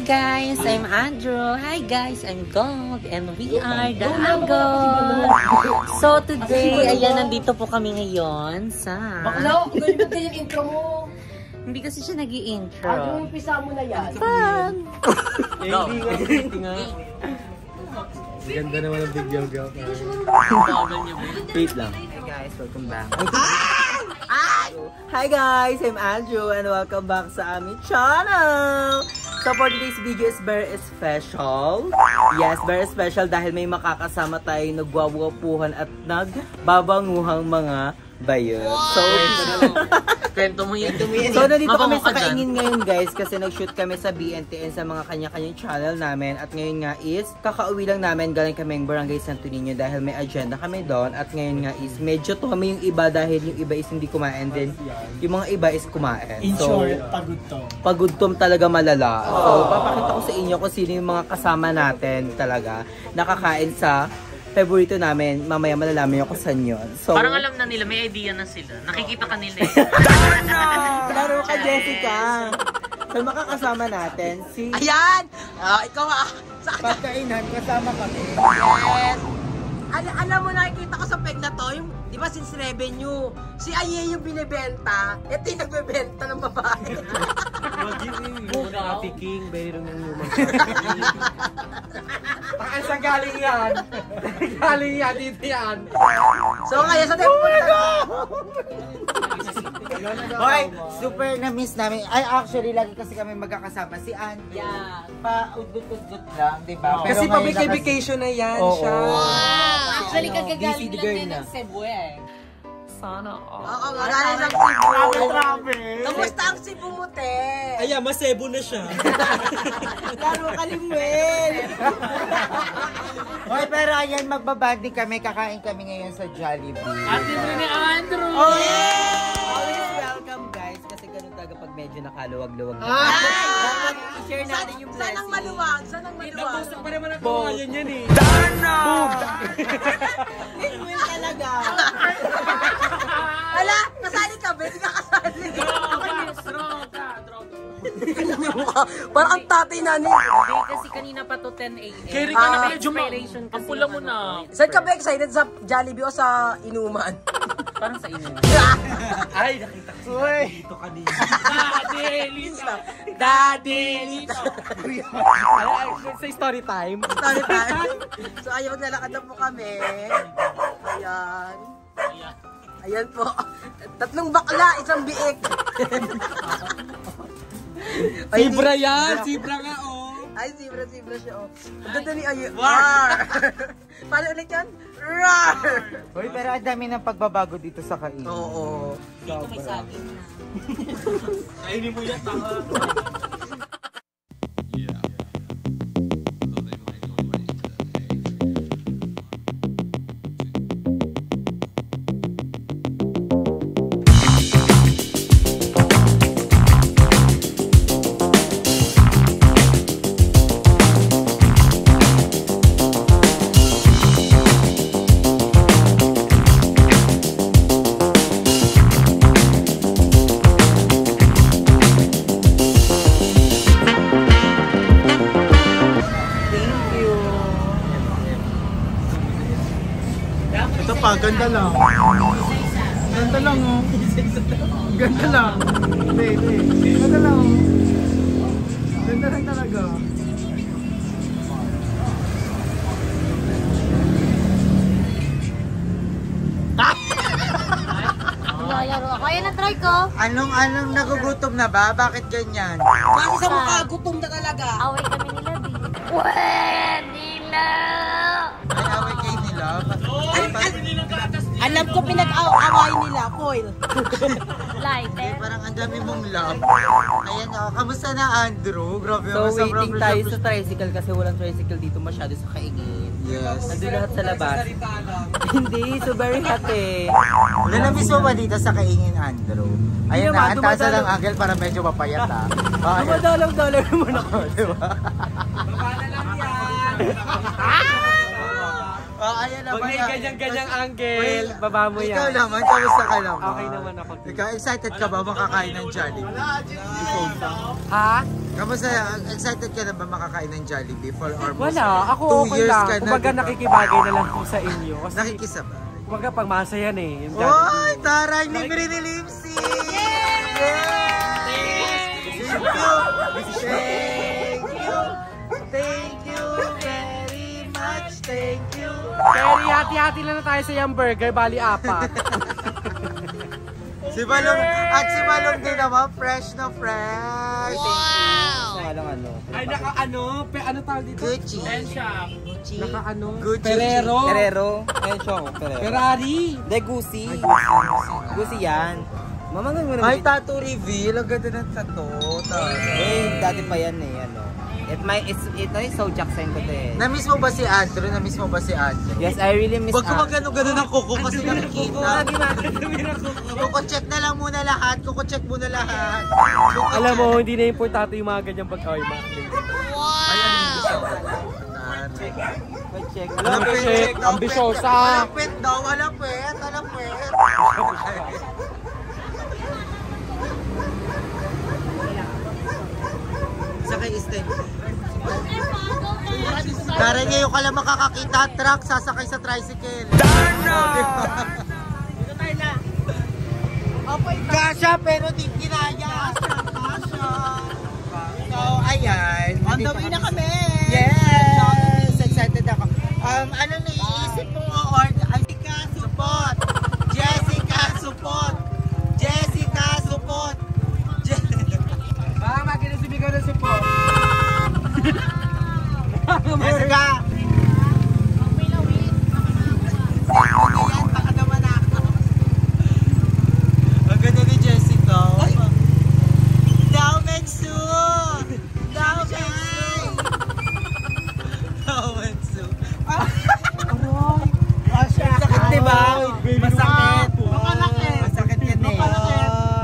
guys, I'm Andrew. Hi guys, I'm Gold. And we are the Agol. So today, ayan, nandito po kami ngayon sa... Bakla, ganyan ba yung intro mo? Hindi kasi siya nag-i-intro. Ano, umpisa mo na yan? Fun! Hindi nga. Ganda naman ang video girl. Wait lang. Hey guys, welcome back. Hi guys, I'm Andrew and welcome back sa aming channel! So for today's video is very special. Yes, very special dahil may makakasama tayo nagwawapuhan at nagbabanguhang mga bayo. So, Kwento mo yan. so nandito kami sa Mabango ka dyan. Kaingin ngayon guys kasi nag-shoot kami sa BNTN sa mga kanya-kanyang channel namin at ngayon nga is kakauwi lang namin galing kaming Barangay Santo Niño dahil may agenda kami doon at ngayon nga is medyo to kami yung iba dahil yung iba is hindi kumain din yung mga iba is kumain. In short, Pagudtom talaga malala. So papakita ko sa inyo kung sino yung mga kasama natin talaga nakakain sa favorito namin. Mamaya malalaman yung kung saan yun. So, Parang alam na nila, may idea na sila. Nakikita ka nila eh. laro ka, Jessica. So makakasama natin si... Ayan! Ikaw Pagkainan, kasama kami. Yes! Alam mo, nakikita ko sa peg na to, yung, di ba since revenue, si Aye yung binibenta, ito yung nagbebenta ng babae. Ate King, bayro ng lumang. Saan galing yan? Galing yan, dito yan. So kaya sa tempo Okay, super na-miss namin. Ay, actually, lagi kasi kami magkakasama. Si Ann, pa-udgot-udgot lang, di ba? Kasi public-vacation na yan siya. Actually, kagagaling lang din ng Cebu eh. Sana Oo, magaling ng Cebu. Kamusta ang Cebu mo, te? Ayan, masebo na siya. Laro ka limwel! Okay, pero ayan, magbabanding kami. Kakain kami ngayon sa Jollibee. At dito ni Andrew! Always welcome, guys. Kasi ganun talaga pag medyo nakaluwag-luwag na. Dapat i-share natin yung blessing. Saan ang maluwag? Saan ang maluwag? Napusok pa naman ang kawayan yan eh. Limwel talaga. Hala, kasali ka ba? Hindi ka kasali. Parang ang tatay na niya. Hindi kasi kanina pa to 10 a.m. Carry ka na medyo inspiration kasi ang pula mo yung na. Saan ka ba excited? Sa Jollibee o sa inuman? Parang sa inyo. Ay, nakita ko dito kanina. Daddy Lito. Sa story time. Story time. So ayun, maglalakad na po kami. Ayan. Ayan po. Tatlong bakla, isang biik. Sibra yan! Sibra nga oh! Ay, sibra siya, oh. Ang ganda ni Ayo. Rar! Paano ulit yan? Rar! Hoy, pero ang dami ng pagbabago dito sa Kaingin. Oo. Dito may saging na. Kainin mo yan, tanga. Ito pa, ganda lang. Ganda lang oh. Ganda lang. Hindi. Ganda lang oh. Ganda lang talaga. Laro ako. Ayan ang try ko. Anong nagugutom na ba? Bakit ganyan? Kasi sa mukha, gutom na talaga. Away kami nila, Di. Nila! Ay, away kayo nila. Alam ko pinag-away nila, foil. Lighter. Parang ang dami mong love. Ayan oh, kamusta na Andrew? Grabe So sobrang waiting tayo sa tricycle kasi walang tricycle dito masyado sa Kaingin. Yes. Nandun lahat sa labas. Hindi, so very hot eh. Nalamiss mo ba dito sa Kaingin, Andrew? Ayun na, naman, ang taas dumadalo- ng angle para medyo mapayat ha. Oh, ayun. Madalang-dalang naman ako. Diba? Ayan na. Pag may ganyang angle, baba mo yan. Ikaw naman, kamusta ka naman? Okay naman ako. Ikaw, excited ka ba makakain ng Jollibee? Ha? Kamusta, excited ka na ba makakain ng Jollibee for almost Wala, ako 2 okay years lang. ka na, Kumbaga diba? nakikibagay na lang po sa inyo. Kasi, Nakikisabay. kumbaga pag masaya yan eh. Yung Oy, taray, libre ni Lipsy! Yes! Thank you! Thank you very much! Thank you! Pero hati-hati lang na tayo sa yung burger, bali 4. Si Balong din naman, fresh na fresh! Wow! Ano? Ay, ano tawag dito? Gucci. Gucci. Gucci. Ferrero. Ayun siya ako, Ferrero. Ferrari. De, Gucci. Gucci yan. Mamangay mo na. Ay, tattoo reveal. Ang ganda ng tattoo. Eh, dati pa yan eh, ano. Ito yung Soul Jackson ko to eh. Na-miss mo ba si Andrew? Na-miss mo ba si Andrew? Yes, I really miss Huwag ka magano-gano ng kuko kasi nakikita. Kuko. Kuko-check na lang muna lahat. Kuko-check muna lahat. Alam mo, hindi na importante yung mga ganyang pag-away mga. Ay, ano yung gusto? Check. Walang check. Ambisyosa. Walang pet daw. Walang pet. Walang pet. Sakay stand. Kaya ngayon ka lang makakakita truck, sasakay sa tricycle. Darna! Dito tayo na. Kasha, pero di kinaya. Kasha. So, ayan. On the way na kami. Yes! Excited ako. Ano naiisip mong o-order? Jessica, support! Jessica, support! Jessica, support! Baka maginasibigan ng support. Jessica! Ayan, baka naman ako. Ang ganda ni Jessica. Daw Mensu! Daw Mensu! Daw Mensu! Masakit diba? Masakit. Masakit yan eh.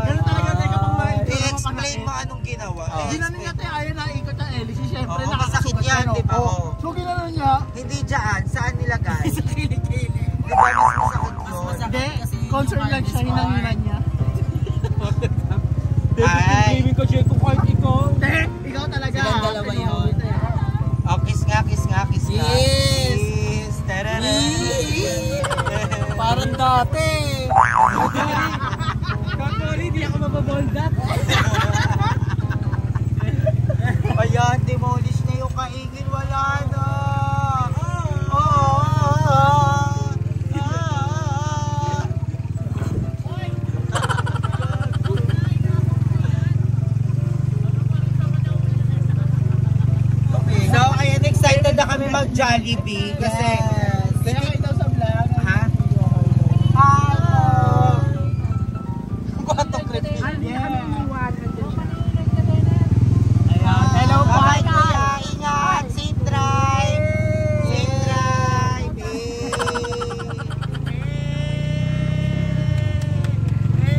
Ganun talaga tayo kapag may I-explain mo anong ginawa. Hindi na niya tayo ayaw na ikot ang LC. Siyempre, Oo, masakit yan, di ba? Oo. So, ginawa niya. Hindi dyan. Saan nilagay? Sa kilikili. Di ba mas masakit yun? Hindi, concern lang siya, hinanginan niya. Ay. Gaming ko, check ko kahit ikaw. Hindi, ikaw talaga. Silang dalawa yun. Oh, kiss nga, kiss nga, kiss nga. Yes. Kiss. Tarara. Parang dati. Kakori, di ako mababoldat. Ayan, demolish na yung kaingin. Wala na. So, ayan, excited na kami mag-Jollibee kasi Kaya kayo daw sa vlog. ha? Batong creepy. Hello, Bye, kuya. Ingat. Safe drive. Safe drive.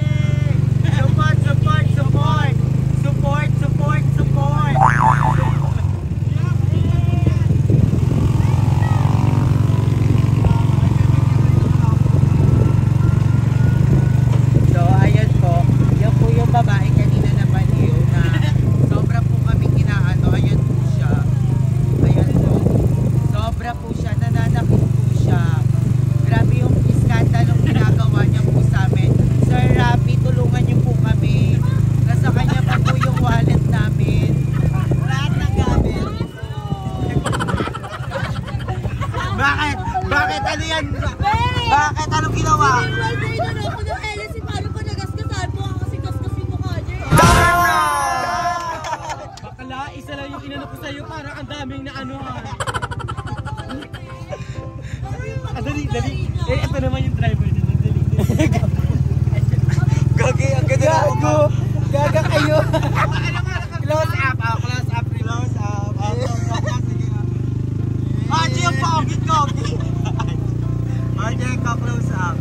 Support, support, support. Support, support, support. So, ayan po. Yan po yung babae kanina na baliw na sobra po kami kinaano. Ayan po siya. Ayan po. Sobra po siya. Nananakit po siya. Grabe yung iskandalong ginagawa niya po sa amin. Sir Rafi, tulungan niyo po kami. Nasa kanya pa po yung wallet namin. Lahat ng gamit. Bakit? Bakit? Ano yan? Bakit? Anong ginawa? Bakala, isa lang yung inano ko sa'yo, parang ang daming na ano ha. Dali. Eh, ito naman yung driver na. Dali. Gagi, ang ganda na ako. Gaga kayo. Close up. Close up. Close up. Sige. Yung pangit, Gagi. Close up.